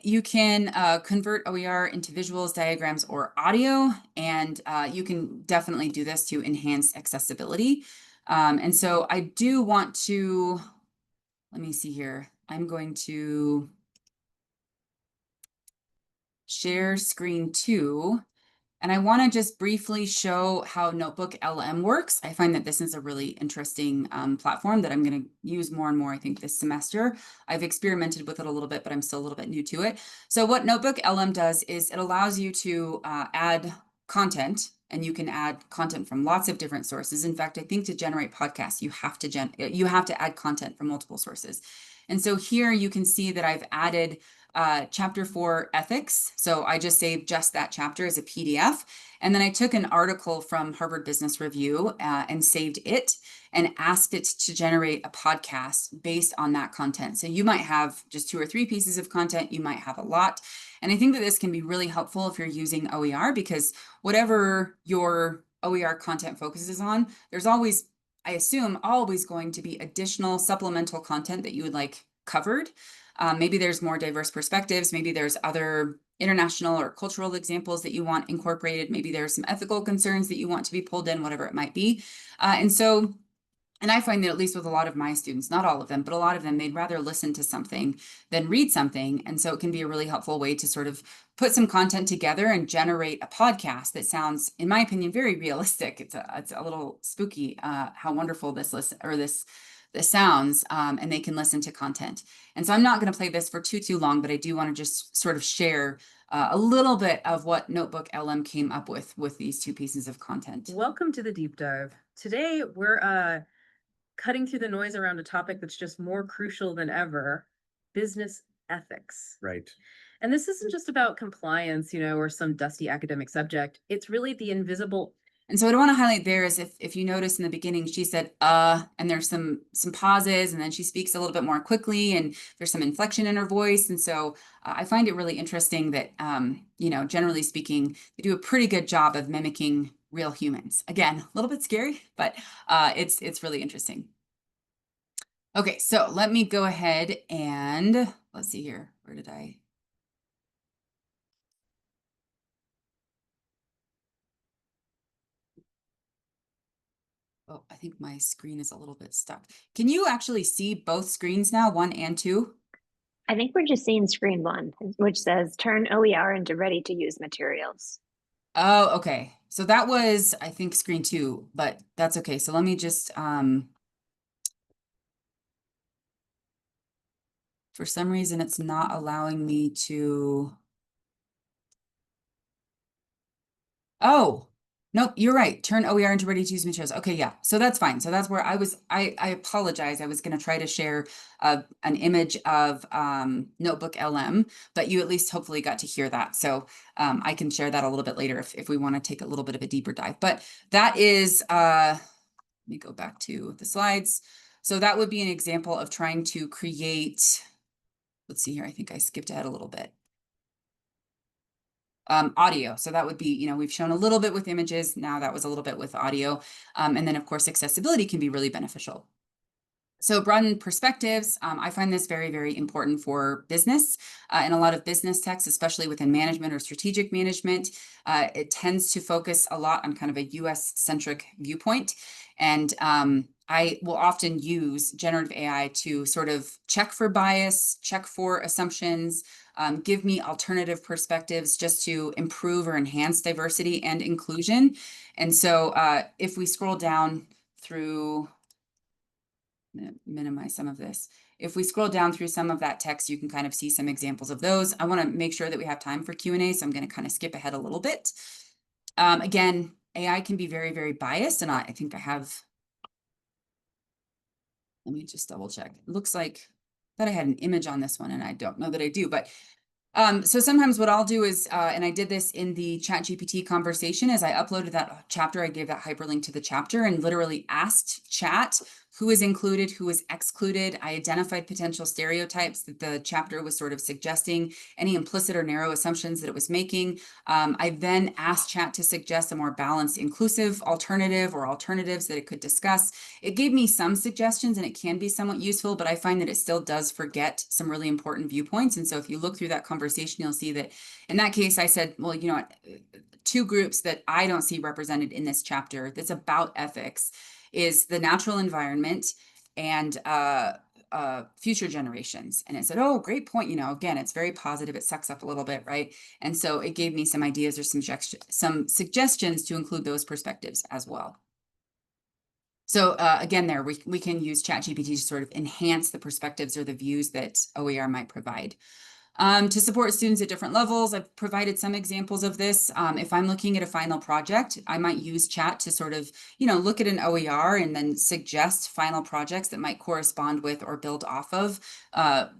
You can convert OER into visuals, diagrams, or audio, and you can definitely do this to enhance accessibility. And so I do want to, let me see here. I'm going to share screen 2. And I want to just briefly show how Notebook LM works. I find that this is a really interesting platform that I'm going to use more and more, I think, this semester. I've experimented with it a little bit, but I'm still a little bit new to it. So what Notebook LM does is it allows you to add content, and you can add content from lots of different sources. In fact, I think to generate podcasts, you have to add content from multiple sources. And so here you can see that I've added chapter 4 ethics. So I just saved just that chapter as a PDF. And then I took an article from Harvard Business Review and saved it and asked it to generate a podcast based on that content. So you might have just 2 or 3 pieces of content. You might have a lot. And I think that this can be really helpful if you're using OER, because whatever your OER content focuses on, there's always, I assume, always going to be additional supplemental content that you would like covered. Maybe there's more diverse perspectives. Maybe there's other international or cultural examples that you want incorporated. Maybe there's some ethical concerns that you want to be pulled in, whatever it might be. And so And I find that at least with a lot of my students, not all of them, but a lot of them, they'd rather listen to something than read something. And so it can be a really helpful way to sort of put some content together and generate a podcast that sounds, in my opinion, very realistic. It's a little spooky how wonderful this sounds, and they can listen to content. And so I'm not going to play this for too long, but I do want to just sort of share a little bit of what Notebook LM came up with these two pieces of content. Welcome to the deep dive. Today we're cutting through the noise around a topic that's just more crucial than ever, business ethics. Right. And this isn't just about compliance, or some dusty academic subject. It's really the invisible. And so what I want to highlight there is if you notice in the beginning, she said, and there's some pauses, and then she speaks a little bit more quickly, and there's some inflection in her voice. And so I find it really interesting that, generally speaking, they do a pretty good job of mimicking real humans. Again, a little bit scary, but it's really interesting. Okay, so let me go ahead and let's see here. Where did I? Oh, I think my screen is a little bit stuck. Can you actually see both screens now, 1 and 2? I think we're just seeing screen one, which says turn OER into ready to use materials. Oh, okay. So that was, I think, screen 2, but that's okay. So let me just, for some reason, it's not allowing me to. Oh, nope, you're right. Turn OER into ready to use materials. Okay, yeah. So that's fine. So that's where I apologize. I was going to try to share an image of Notebook LM, but you at least hopefully got to hear that. So I can share that a little bit later if we want to take a little bit of a deeper dive. But that is, let me go back to the slides. So that would be an example of trying to create, let's see here. I think I skipped ahead a little bit. Audio. So that would be, we've shown a little bit with images. Now that was a little bit with audio. And then of course, accessibility can be really beneficial. So broaden perspectives. I find this very, very important for business and a lot of business texts, especially within management or strategic management. It tends to focus a lot on kind of a US centric viewpoint. And I will often use generative AI to sort of check for bias, check for assumptions, give me alternative perspectives just to improve or enhance diversity and inclusion. And so if we scroll down through, minimize some of this. If we scroll down through some of that text, you can kind of see some examples of those. I want to make sure that we have time for Q&A, so I'm going to kind of skip ahead a little bit. Again, AI can be very, very biased, and I think I have, let me just double check. It looks like that I had an image on this one, and I don't know that I do, but so sometimes what I'll do is, and I did this in the ChatGPT conversation, is I uploaded that chapter, I gave that hyperlink to the chapter and literally asked chat who is included, who is excluded. I identified potential stereotypes that the chapter was sort of suggesting, any implicit or narrow assumptions that it was making. I then asked chat to suggest a more balanced, inclusive alternative or alternatives that it could discuss. It gave me some suggestions and it can be somewhat useful, but I find that it still does forget some really important viewpoints. And so if you look through that conversation, you'll see that in that case, I said, well, two groups that I don't see represented in this chapter that's about ethics is the natural environment and future generations. And it said, oh, great point. Again, it's very positive. It sucks up a little bit, right? And so it gave me some ideas or some suggestions to include those perspectives as well. So again, there we can use ChatGPT to sort of enhance the perspectives or the views that OER might provide. To support students at different levels, I've provided some examples of this. If I'm looking at a final project, I might use chat to sort of, look at an OER and then suggest final projects that might correspond with or build off of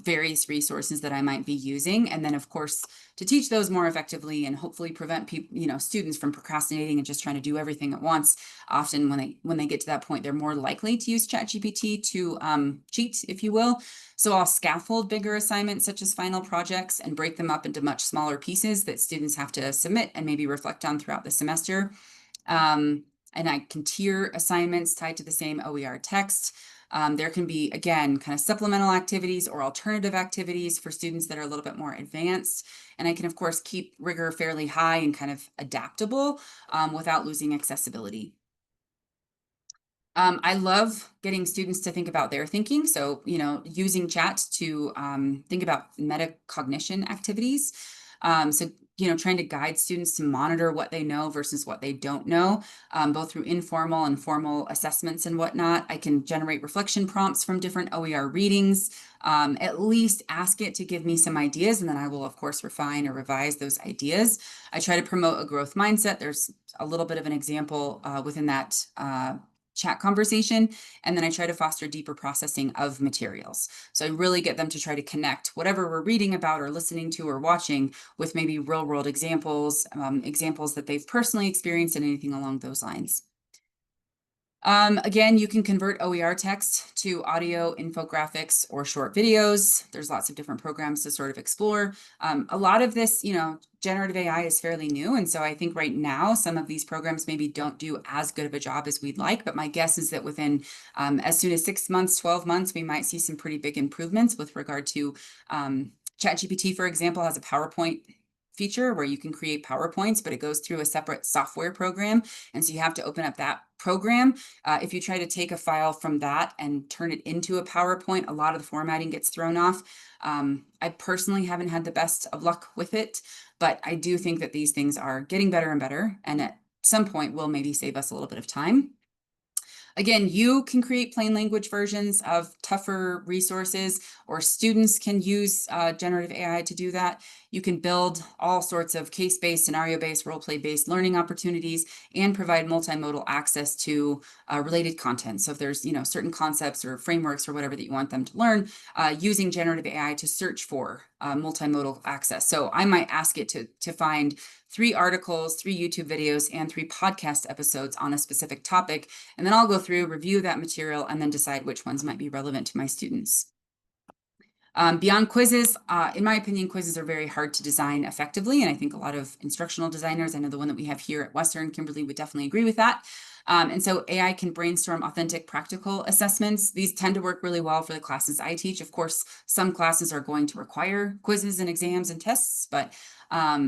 various resources that I might be using. And then of course, to teach those more effectively and hopefully prevent people, students from procrastinating and just trying to do everything at once. Often when they get to that point, they're more likely to use ChatGPT to cheat, if you will. So I'll scaffold bigger assignments such as final projects and break them up into much smaller pieces that students have to submit and maybe reflect on throughout the semester. And I can tier assignments tied to the same OER text. There can be, again, kind of supplemental activities or alternative activities for students that are a little bit more advanced. And I can, of course, keep rigor fairly high and kind of adaptable without losing accessibility. I love getting students to think about their thinking. So, using chat to think about metacognition activities. So, trying to guide students to monitor what they know versus what they don't know, both through informal and formal assessments and whatnot. I can generate reflection prompts from different OER readings, at least ask it to give me some ideas, and then I will, of course, refine or revise those ideas. I try to promote a growth mindset. There's a little bit of an example within that chat conversation. And then I try to foster deeper processing of materials. So I really get them to try to connect whatever we're reading about or listening to or watching with maybe real world examples, examples that they've personally experienced and anything along those lines. Again, you can convert OER text to audio, infographics, or short videos. There's lots of different programs to sort of explore. A lot of this, generative AI is fairly new. And so I think right now, some of these programs maybe don't do as good of a job as we'd like. But my guess is that within as soon as 6 months, 12 months, we might see some pretty big improvements with regard to ChatGPT, for example, has a PowerPoint feature where you can create PowerPoints, but it goes through a separate software program. And so you have to open up that program. If you try to take a file from that and turn it into a PowerPoint, a lot of the formatting gets thrown off. I personally haven't had the best of luck with it, but I do think that these things are getting better and better. And at some point will maybe save us a little bit of time. Again, you can create plain language versions of tougher resources, or students can use generative AI to do that. You can build all sorts of case-based, scenario-based, role-play-based learning opportunities and provide multimodal access to related content. So if there's certain concepts or frameworks or whatever that you want them to learn, using generative AI to search for multimodal access. So I might ask it to find 3 articles, 3 YouTube videos, and 3 podcast episodes on a specific topic. And then I'll go through, review that material, and then decide which ones might be relevant to my students. Beyond quizzes, in my opinion, quizzes are very hard to design effectively. And I think a lot of instructional designers, I know the one that we have here at Western, Kimberly, would definitely agree with that. And so AI can brainstorm authentic practical assessments. These tend to work really well for the classes I teach. Of course, some classes are going to require quizzes and exams and tests, but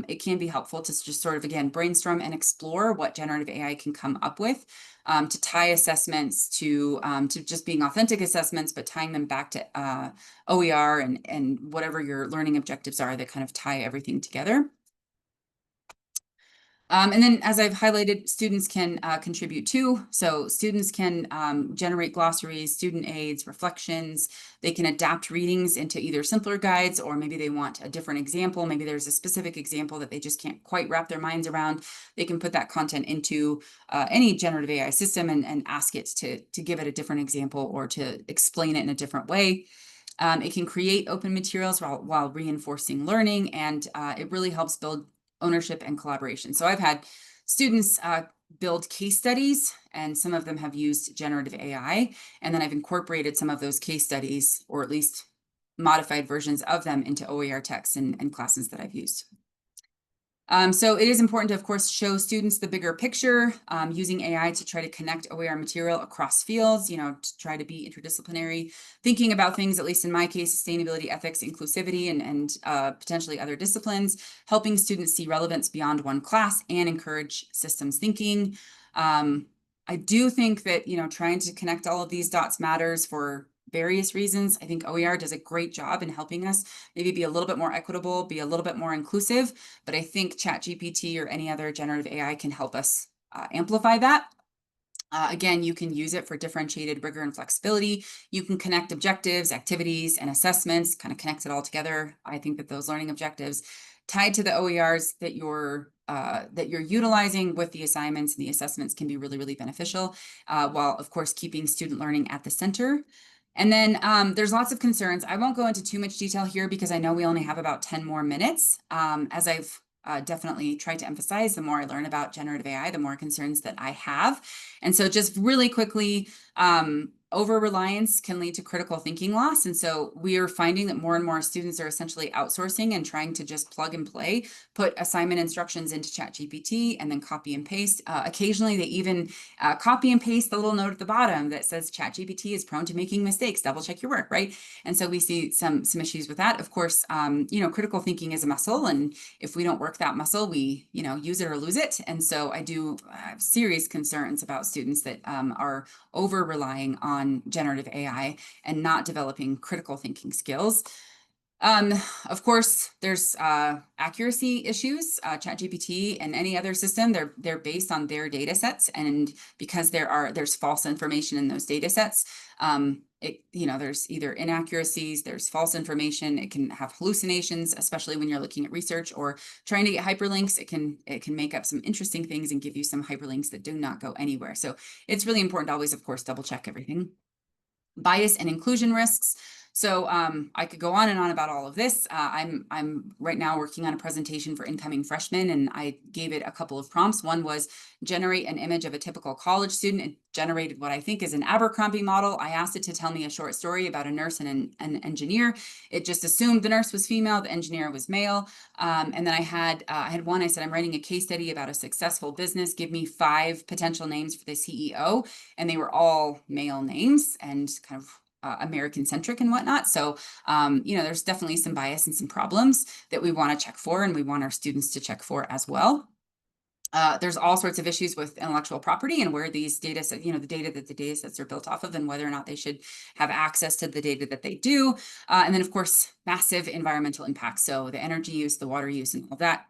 it can be helpful to just sort of, again, brainstorm and explore what generative AI can come up with, to tie assessments to just being authentic assessments, but tying them back to OER and whatever your learning objectives are that kind of tie everything together. And then, as I've highlighted, students can contribute too. So students can generate glossaries, student aids, reflections. They can adapt readings into either simpler guides, or maybe they want a different example. Maybe there's a specific example that they just can't quite wrap their minds around. They can put that content into any generative AI system and ask it to give it a different example or to explain it in a different way. It can create open materials while reinforcing learning, and it really helps build ownership and collaboration. So I've had students build case studies, and some of them have used generative AI, and then I've incorporated some of those case studies, or at least modified versions of them, into OER texts and classes that I've used. So it is important to, of course, show students the bigger picture, using AI to try to connect OER material across fields, to try to be interdisciplinary, thinking about things, at least in my case, sustainability, ethics, inclusivity, and potentially other disciplines, helping students see relevance beyond one class and encourage systems thinking. I do think that, trying to connect all of these dots matters for various reasons. I think OER does a great job in helping us maybe be a little bit more equitable, be a little bit more inclusive, but I think ChatGPT or any other generative AI can help us amplify that. Again, you can use it for differentiated rigor and flexibility. You can connect objectives, activities, and assessments, kind of connect it all together. I think that those learning objectives tied to the OERs that you're utilizing with the assignments and the assessments can be really, really beneficial, while of course keeping student learning at the center. And then there's lots of concerns. I won't go into too much detail here because I know we only have about 10 more minutes. As I've definitely tried to emphasize, the more I learn about generative AI, the more concerns that I have. And so just really quickly, Over-reliance can lead to critical thinking loss. And so we are finding that more and more students are essentially outsourcing and trying to just plug and play, put assignment instructions into ChatGPT and then copy and paste. Occasionally, they even copy and paste the little note at the bottom that says ChatGPT is prone to making mistakes. Double check your work, right? And so we see some issues with that. Of course, critical thinking is a muscle, and if we don't work that muscle, we use it or lose it. And so I do have serious concerns about students that are over relying on generative AI and not developing critical thinking skills. Of course, there's accuracy issues. ChatGPT and any other system, they're based on their data sets, and because there's false information in those data sets, there's either inaccuracies, there's false information. It can have hallucinations, especially when you're looking at research or trying to get hyperlinks. It can make up some interesting things and give you some hyperlinks that do not go anywhere. So it's really important to always, of course, double check everything. Bias and inclusion risks. So I could go on and on about all of this. I'm right now working on a presentation for incoming freshmen, and I gave it a couple of prompts. One was generate an image of a typical college student. It generated what I think is an Abercrombie model. I asked it to tell me a short story about a nurse and an engineer. It just assumed the nurse was female, the engineer was male. And then I had one, I said, I'm writing a case study about a successful business. Give me 5 potential names for the CEO. And they were all male names and kind of American-centric and whatnot. So, there's definitely some bias and some problems that we want to check for, and we want our students to check for as well. There's all sorts of issues with intellectual property and where these data sets, the data that the data sets are built off of, and whether or not they should have access to the data that they do. And then, of course, massive environmental impacts. So the energy use, the water use, and all that.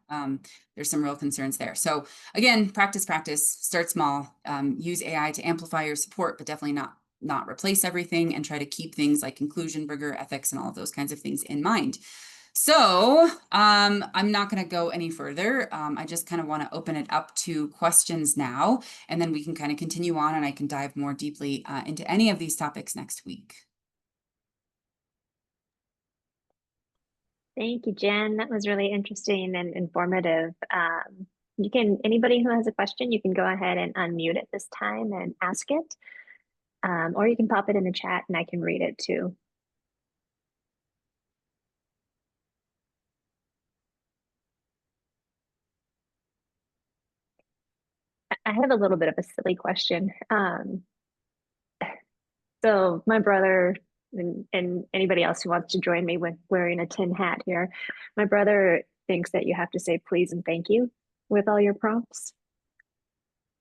There's some real concerns there. So again, practice, start small, use AI to amplify your support, but definitely not replace everything, and try to keep things like inclusion, rigor, ethics, and all of those kinds of things in mind. So I'm not going to go any further. I just kind of want to open it up to questions now, and then we can kind of continue on, and I can dive more deeply into any of these topics next week. Thank you, Jen. That was really interesting and informative. Anybody who has a question, you can go ahead and unmute at this time and ask it. Or you can pop it in the chat and I can read it too. I have a little bit of a silly question. So my brother and anybody else who wants to join me with wearing a tin hat here, my brother thinks that you have to say please and thank you with all your prompts.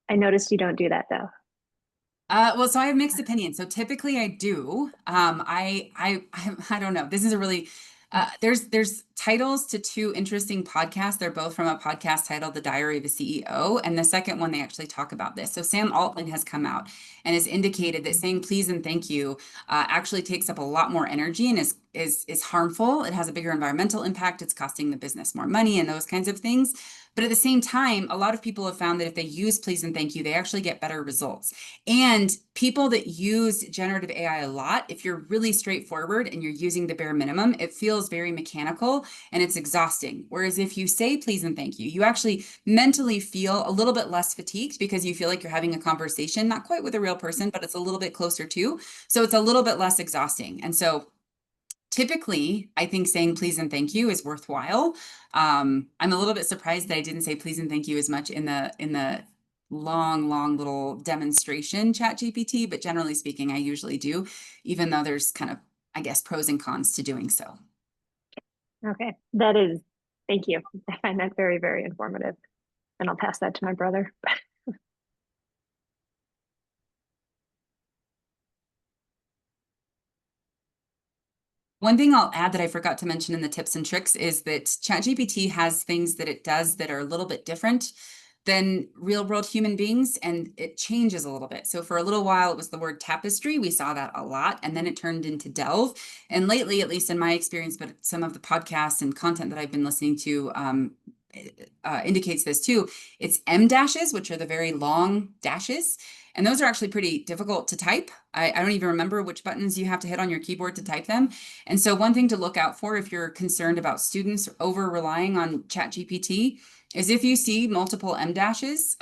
I noticed you don't do that though. Well, so I have mixed opinions. So typically I do. I don't know. This is a really there's titles to 2 interesting podcasts. They're both from a podcast titled The Diary of a CEO. And the second one, they actually talk about this. So Sam Altman has come out and has indicated that saying please and thank you actually takes up a lot more energy and is harmful. It has a bigger environmental impact. It's costing the business more money and those kinds of things. But at the same time, a lot of people have found that if they use please and thank you, they actually get better results. And people that use generative AI a lot, if you're really straightforward and you're using the bare minimum, it feels very mechanical and it's exhausting. Whereas if you say please and thank you, you actually mentally feel a little bit less fatigued because you feel like you're having a conversation, not quite with a real person, but it's a little bit closer to. So it's a little bit less exhausting. And so typically, I think saying please and thank you is worthwhile. I'm a little bit surprised that I didn't say please and thank you as much in the long little demonstration ChatGPT, but generally speaking, I usually do, even though there's kind of, I guess, pros and cons to doing so. Okay, thank you. I find that very, very informative. And I'll pass that to my brother. One thing I'll add that I forgot to mention in the tips and tricks is that ChatGPT has things that it does that are a little bit different than real world human beings, and it changes a little bit. So for a little while, it was the word tapestry. We saw that a lot, and then it turned into delve. And lately, at least in my experience, but some of the podcasts and content that I've been listening to indicates this too. It's M dashes, which are the very long dashes. And those are actually pretty difficult to type. I don't even remember which buttons you have to hit on your keyboard to type them. And so one thing to look out for if you're concerned about students over relying on ChatGPT is if you see multiple M dashes,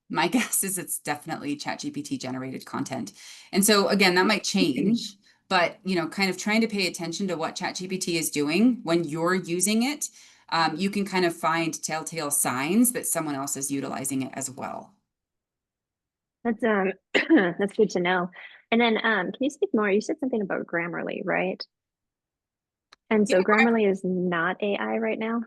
My guess is it's definitely ChatGPT generated content. And so again, that might change, but kind of trying to pay attention to what ChatGPT is doing when you're using it, you can kind of find telltale signs that someone else is utilizing it as well. That's that's good to know. And then can you speak more? You said something about Grammarly, right? And Yeah, so Grammarly is not AI right now?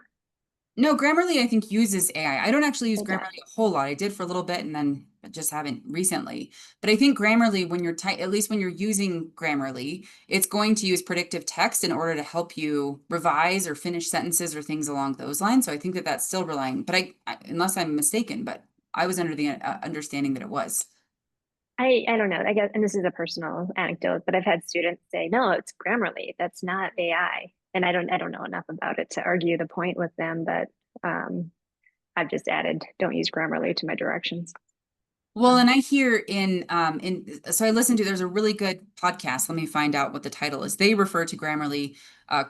no, Grammarly, I think, uses AI. I don't actually use It does. Grammarly a whole lot. I did for a little bit and then just haven't recently. But I think Grammarly, when you're at least when you're using Grammarly, it's going to use predictive text in order to help you revise or finish sentences or things along those lines. So I think that that's still relying, but unless I'm mistaken, but I was under the understanding that it was. I don't know. I guess, and this is a personal anecdote, but I've had students say, "No, it's Grammarly. That's not AI." And I don't know enough about it to argue the point with them, but I've just added, "Don't use Grammarly" to my directions. Well, and I hear so I listened to, there's a really good podcast. Let me find out what the title is. They refer to Grammarly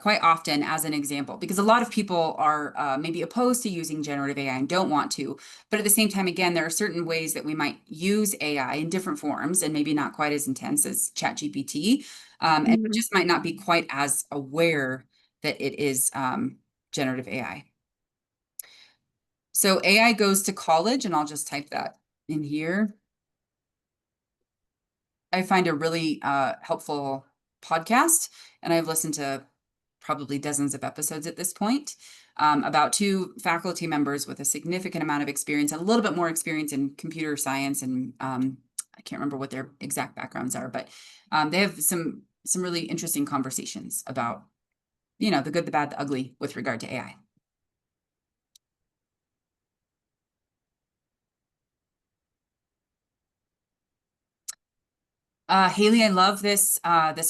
quite often as an example because a lot of people are maybe opposed to using generative AI and don't want to. But at the same time, again, there are certain ways that we might use AI in different forms and maybe not quite as intense as ChatGPT. And Mhm. just might not be quite as aware that it is generative AI. So AI goes to college, and I'll just type that in here. I find a really helpful podcast, and I've listened to probably dozens of episodes at this point, about two faculty members with a significant amount of experience and a little bit more experience in computer science, and I can't remember what their exact backgrounds are, but they have some really interesting conversations about the good, the bad, the ugly with regard to AI. Haley, I love this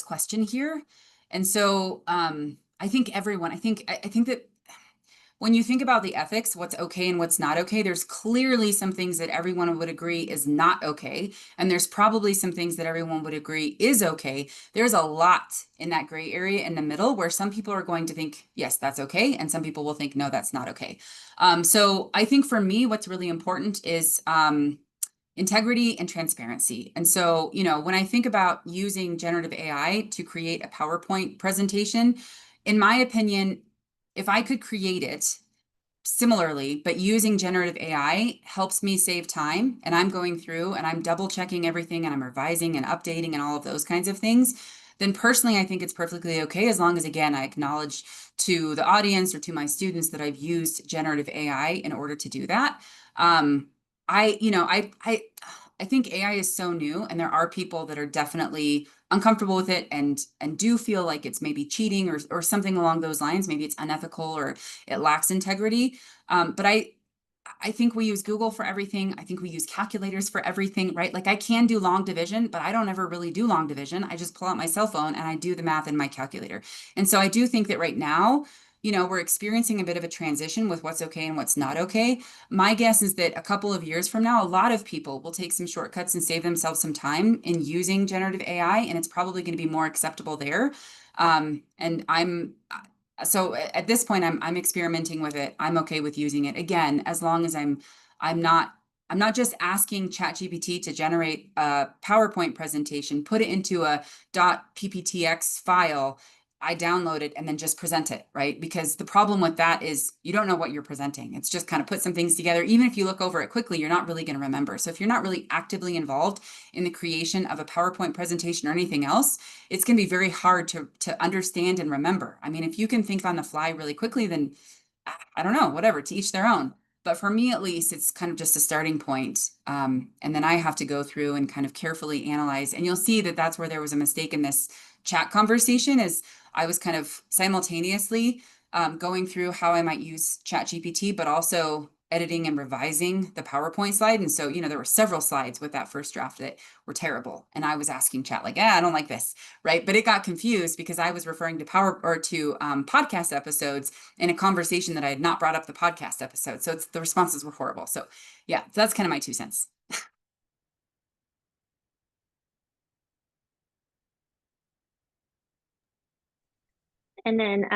question here. And so I think everyone, I think that when you think about the ethics, what's okay and what's not okay, there's clearly some things that everyone would agree is not okay. And there's probably some things that everyone would agree is okay. There's a lot in that gray area in the middle where some people are going to think, yes, that's okay. And some people will think, no, that's not okay. So I think for me, what's really important is integrity and transparency. And so, when I think about using generative AI to create a PowerPoint presentation, in my opinion, if I could create it similarly, but using generative AI helps me save time, and I'm going through and I'm double checking everything and I'm revising and updating and all of those kinds of things, then personally, I think it's perfectly okay as long as, again, I acknowledge to the audience or to my students that I've used generative AI in order to do that. I, you know, I think AI is so new, and there are people that are definitely uncomfortable with it and do feel like it's maybe cheating or something along those lines. Maybe it's unethical or it lacks integrity. But I think we use Google for everything. I think we use calculators for everything, right? Like I can do long division, but I don't ever really do long division. I just pull out my cell phone and I do the math in my calculator. And so I do think that right now, we're experiencing a bit of a transition with what's okay and what's not okay. My guess is that a couple of years from now, a lot of people will take some shortcuts and save themselves some time in using generative AI, and it's probably going to be more acceptable there. And so at this point, I'm experimenting with it. I'm okay with using it again, as long as I'm not just asking ChatGPT to generate a PowerPoint presentation, put it into a .pptx file. I download it and then just present it, right? Because the problem with that is you don't know what you're presenting. It's just kind of put some things together. Even if you look over it quickly, you're not really going to remember. So if you're not really actively involved in the creation of a PowerPoint presentation or anything else, it's going to be very hard to understand and remember. I mean, if you can think on the fly really quickly, then I don't know, whatever, to each their own. But for me, at least, it's kind of just a starting point. And then I have to go through and kind of carefully analyze. And you'll see that that's where there was a mistake in this chat conversation, is I was kind of simultaneously going through how I might use ChatGPT, but also editing and revising the PowerPoint slide. And so, there were several slides with that first draft that were terrible. And I was asking chat like, I don't like this, right? But it got confused because I was referring to podcast episodes in a conversation that I had not brought up the podcast episode. So the responses were horrible. So yeah, that's kind of my 2 cents. And then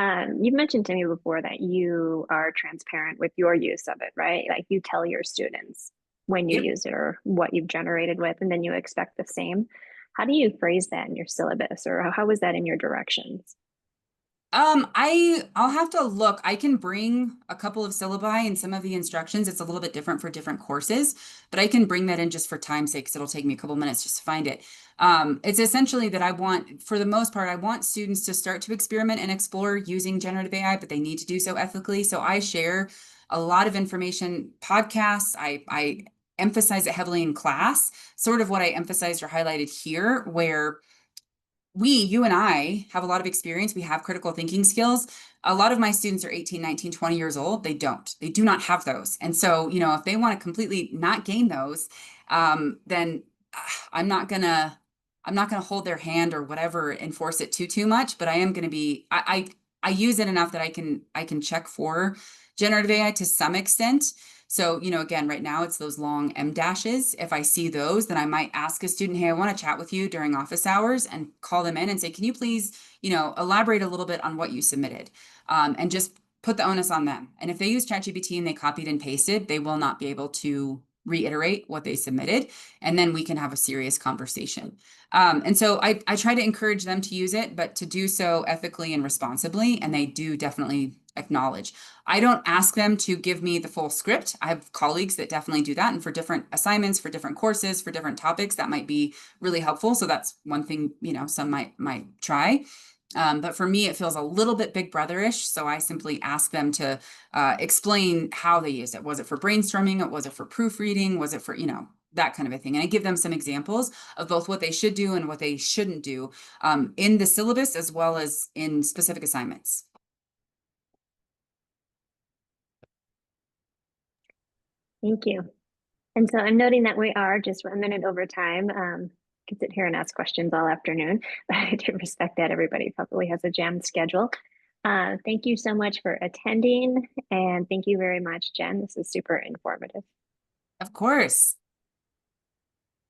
you've mentioned to me before that you are transparent with your use of it, right? Like you tell your students. when you Yep. use it or what you've generated with, and then you expect the same. How do you phrase that in your syllabus, or how is that in your directions? I'll have to look. I can bring a couple of syllabi and some of the instructions. It's a little bit different for different courses, but I can bring that in just for time's sake, because it'll take me a couple minutes just to find it. It's essentially that I want, for the most part, I want students to start to experiment and explore using generative AI, but they need to do so ethically. So I share a lot of information, podcasts. I emphasize it heavily in class, sort of what I emphasized or highlighted here, where you and I have a lot of experience. We have critical thinking skills. A lot of my students are 18, 19, 20 years old. They do not have those. And so, if they want to completely not gain those, then I'm not gonna, hold their hand or whatever and force it too much, but I am gonna be, I use it enough that I can check for generative AI to some extent. So, again, right now it's those long M dashes. If I see those, then I might ask a student, hey, I want to chat with you during office hours, and call them in and say, can you please, elaborate a little bit on what you submitted? And just put the onus on them. And if they use ChatGPT and they copied and pasted, they will not be able to reiterate what they submitted. And then we can have a serious conversation. And so I try to encourage them to use it, but to do so ethically and responsibly. And they do definitely acknowledge. I don't ask them to give me the full script. I have colleagues that definitely do that. And for different assignments, for different courses, for different topics, that might be really helpful. So that's one thing, some might try. But for me, it feels a little bit big brotherish. So I simply ask them to explain how they used it. Was it for brainstorming? Was it for proofreading? Was it for, that kind of a thing? And I give them some examples of both what they should do and what they shouldn't do in the syllabus, as well as in specific assignments. Thank you. And so I'm noting that we are just a minute over time. Could sit here and ask questions all afternoon, but I do respect that everybody probably has a jammed schedule. Thank you so much for attending, and thank you very much, Jen. This is super informative. Of course.